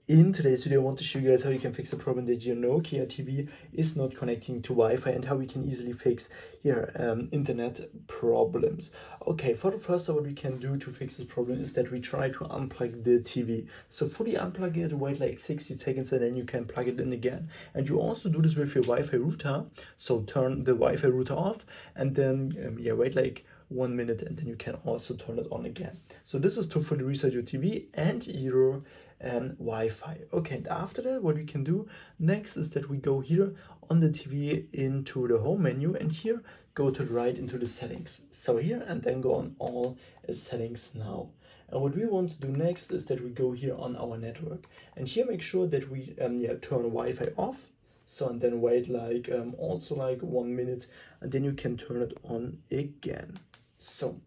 In today's video, I want to show you guys how you can fix the problem that your Nokia TV is not connecting to Wi-Fi and how we can easily fix your internet problems. Okay, for the first, what we can do to fix this problem is that we try to unplug the TV. So fully unplug it, wait like 60 seconds, and then you can plug it in again. And you also do this with your Wi-Fi router. So turn the Wi-Fi router off and then wait like 1 minute, and then you can also turn it on again. So this is to fully reset your TV and your Wi-Fi. Okay, and after that, what we can do next is that we go here on the TV into the home menu, and here go to the right into the settings. So here, and then go on all settings now. And what we want to do next is that we go here on our network, and here make sure that we turn Wi-Fi off. So, and then wait like also like 1 minute, and then you can turn it on again. So,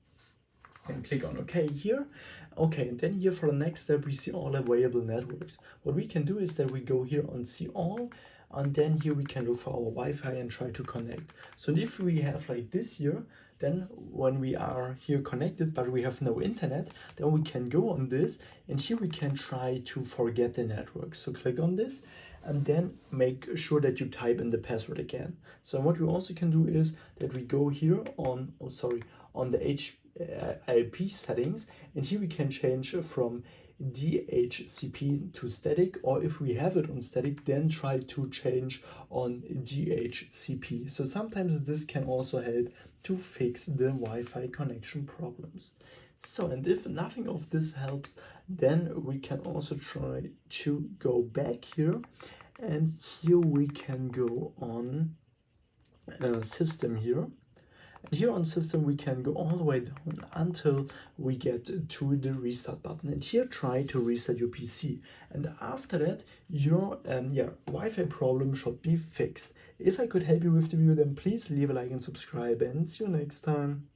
and click on OK here. Okay, and then here for the next step, we see all available networks. What we can do is that we go here on see all, and then here we can look for our Wi-Fi and try to connect. So if we have like this here, then when we are here connected but we have no internet, then we can go on this, and here we can try to forget the network. So click on this and then make sure that you type in the password again. So what we also can do is that we go here on on the IP settings, and here we can change from DHCP to static, or if we have it on static, then try to change on DHCP. So sometimes this can also help to fix the Wi-Fi connection problems. So, and if nothing of this helps, then we can also try to go back here, and here we can go on system here. And here on system, we can go all the way down until we get to the restart button, and here try to reset your PC. And after that, your Wi-Fi problem should be fixed. If I could help you with the video, then please leave a like and subscribe, and see you next time.